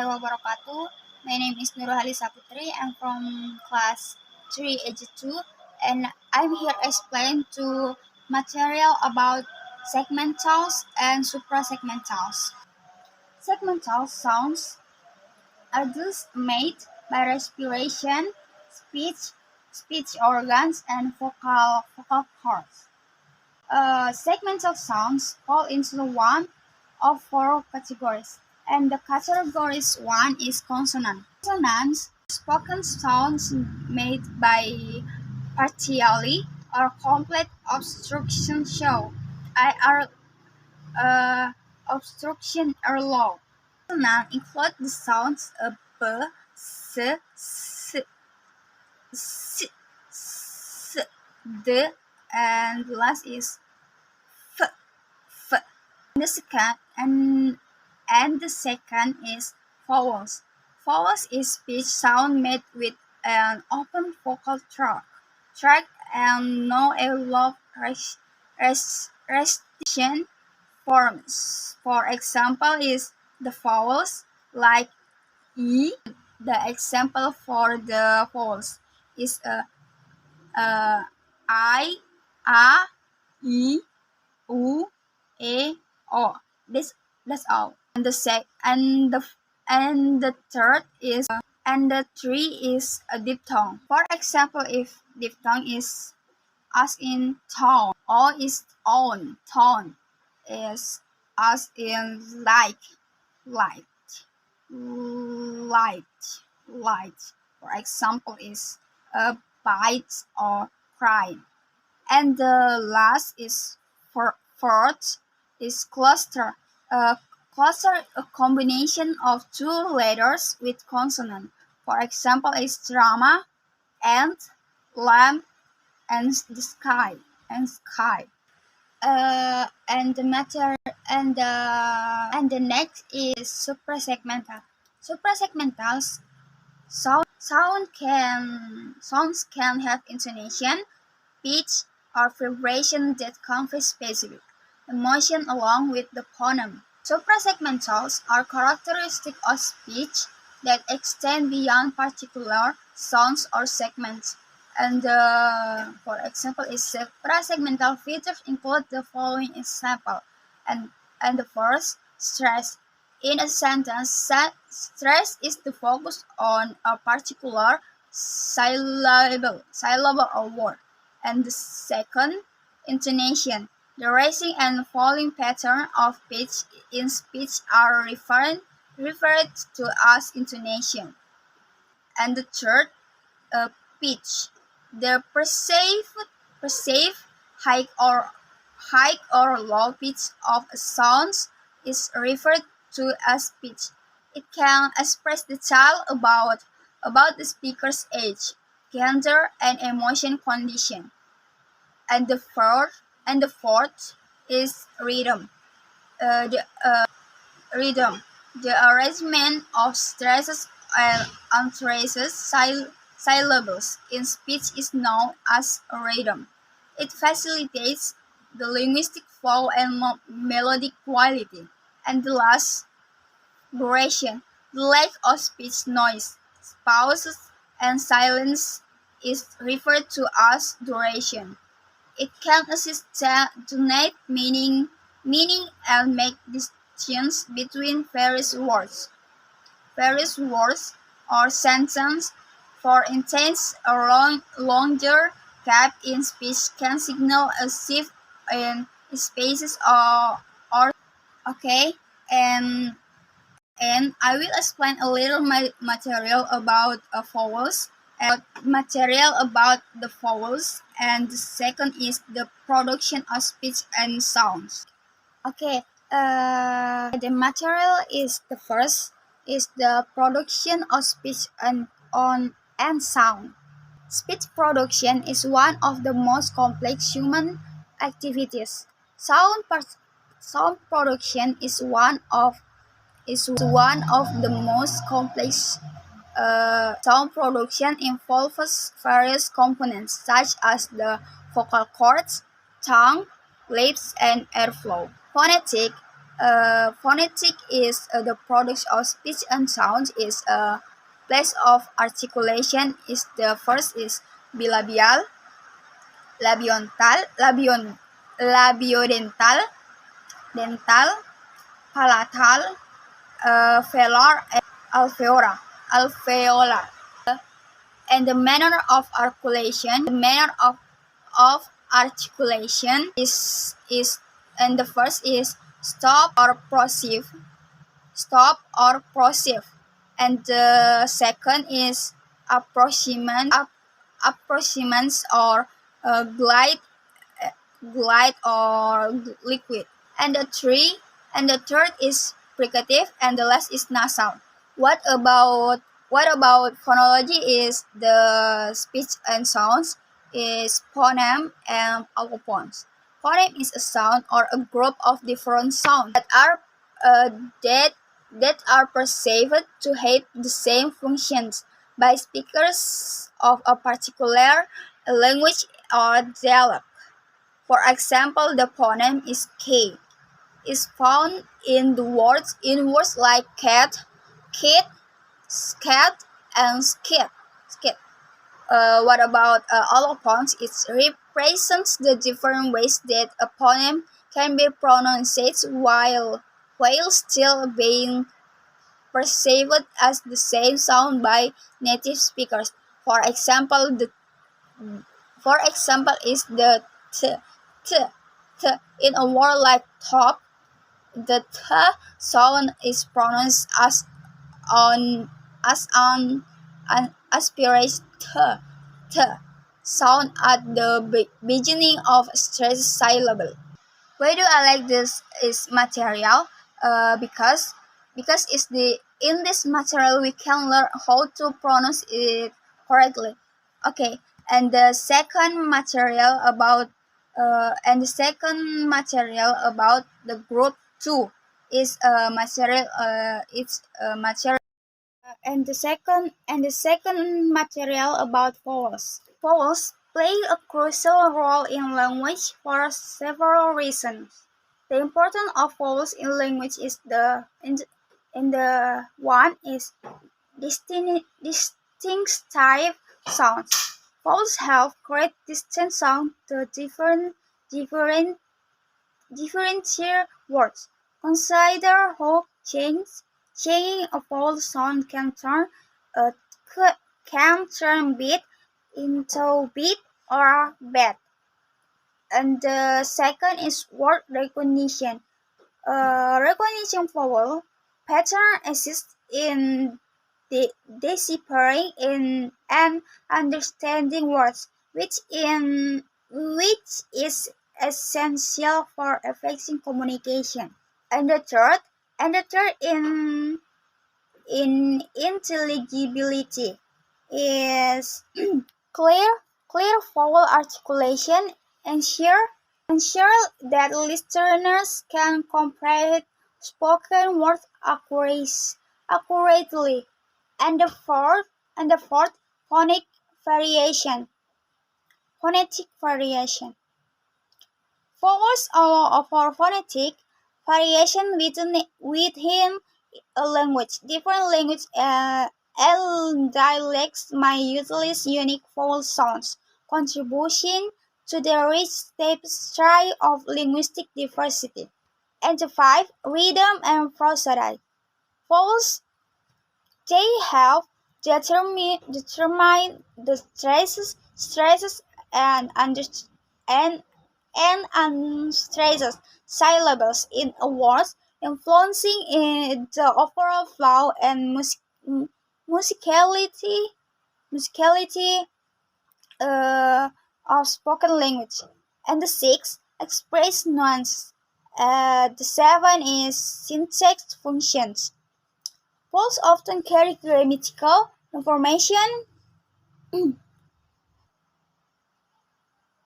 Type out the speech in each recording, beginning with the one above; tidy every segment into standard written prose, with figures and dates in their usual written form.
warahmatullahi wabarakatuh. My name is Khalizah. I'm from class 3 age 2 and I'm here explain to material about segmentals and suprasegmentals. Segmental sounds are those made by respiration, speech organs, and vocal cords. Segmental sounds fall into one of four categories, and the categories one is consonant. Consonants are spoken sounds made by partially or complete obstruction show. Obstruction or low. Consonants include the sounds p, s, s, d, and the last is f. The second and the second is vowels. Vowels is speech sound made with an open vocal tract and no low restriction forms. For example, is the vowels like e. The example for the vowels is I, a, e, u, a, o. That's all. And the third is and the three is a diphthong. For example, if diphthong is as in tone, or is on, tone is as in like, light, light. For example, is a bite or cry. And the last is fourth is cluster. Cluster a combination of two letters with consonant. For example, is drama and lamp and the sky and sky. And the matter and the next is suprasegmental. Suprasegmental sounds can have intonation, pitch, or vibration that convey specific emotion along with the phoneme. Suprasegmentals are characteristics of speech that extend beyond particular sounds or segments. And for example, is suprasegmental features include the following example. And the first, stress. In a sentence, stress is the focus on a particular syllable or word. And the second, intonation. The rising and falling pattern of pitch in speech are referred to as intonation. And the third, pitch. The perceived high or low pitch of a sound is referred to as pitch. It can express detail about the speaker's age, gender, and emotion condition. And the fourth is rhythm. Rhythm. The arrangement of stresses and unstresses syllables in speech is known as a rhythm. It facilitates the linguistic flow and melodic quality. And the last, duration. The lack of speech noise, pauses, and silence is referred to as duration. It can assist donate meaning and make distinctions between various words or sentences. For instance, a longer gap in speech can signal a shift in spaces or okay, and I will explain a little material about vowels. Material about the vowels, and the second is the production of speech and sounds. Okay, the material is the first is the production of speech and sound. Speech production is one of the most complex human activities. Sound production is one of the most complex. Sound production involves various components such as the vocal cords, tongue, lips, and airflow. Phonetic Phonetic is the product of speech and sound. Is place of articulation. Is the first is bilabial, labiodental, dental, palatal, velar, and alveolar. And the manner of articulation, is and the first is stop or plosive, and the second is approximants or glide or liquid, and the third is fricative, and the last is nasal. What about phonology is the speech and sounds is phoneme and allophones. Phoneme is a sound or a group of different sounds uh, that that are perceived to have the same functions by speakers of a particular language or dialect. For example, the phoneme is K is found in words like cat, kid, scat, and skit. What about allophones? It represents the different ways that a phoneme can be pronounced while still being perceived as the same sound by native speakers. For example, is the t, t, t. In a word like top, the t sound is pronounced on an aspirate t, t sound at the beginning of stressed syllable. Why do I like this is material? Because it's the in this material we can learn how to pronounce it correctly. Okay, and the second material about the group two is material. It's material. And the second material about vowels. Vowels play a crucial role in language for several reasons. The importance of vowels in language is in the one is distinctive sounds. Vowels have great distinct sound to different differentiate words. Consider how changing a vowel sound a can turn beat into beat or bet. And the second is word recognition. Recognition vowel pattern assists in deciphering in and understanding words, which is essential for effective communication. And the third in intelligibility is clear clear vowel articulation ensure that listeners can comprehend spoken words accurately. And the fourth phonetic variation. Vowels for phonetic variation within a language. Different languages and dialects may utilize unique vowel sounds, contributing to the rich tapestry of linguistic diversity. And the five, rhythm and prosody. Vowels they help determine the stresses and and unstressed syllables in a word, influencing the overall flow and musicality musicality of spoken language. And the six, express nuance. The seven is syntax functions. Vowels often carry grammatical information.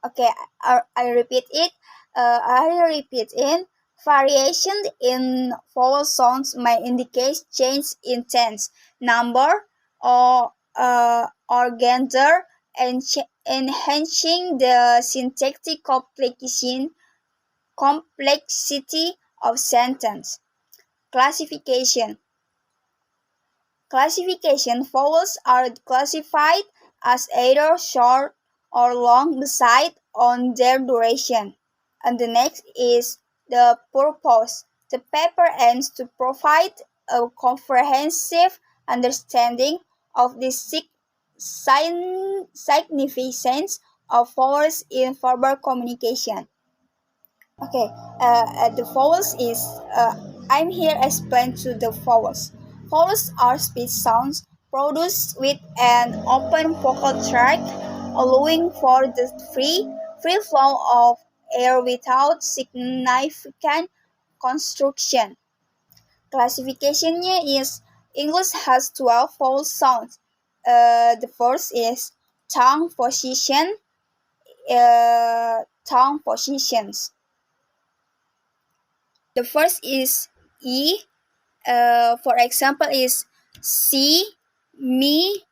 Okay, I repeat it. Variation in vowel sounds may indicate change in tense, number, or gender, and enhancing the syntactic complexity of sentence. Classification. Vowels are classified as either short or long based on their duration. And the next is the purpose. The paper aims to provide a comprehensive understanding of the significance of vowels in verbal communication. Okay, the vowels is I'm here explain to the vowels. Vowels are speech sounds produced with an open vocal tract, allowing for the free flow of air without significant construction. Classificationnya is English has 12 vowel sounds. The first is tongue position. Tongue positions. The first is E. For example, is C, me,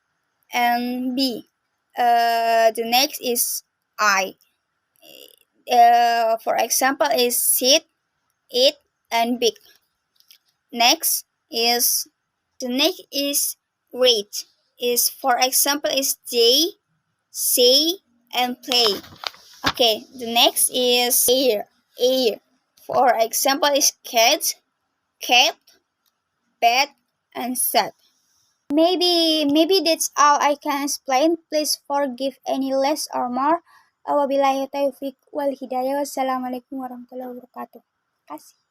and B. The next is I. For example, is sit, eat, and big. Next is the next is rate. Is for example is they, say, and play. Okay, the next is air. Air. For example is cat, bed, and sad. Maybe that's all I can explain. Please forgive any less or more. Wabillahi taufiq wal hidayah. Wassalamualaikum warahmatullahi wabarakatuh. Kasih.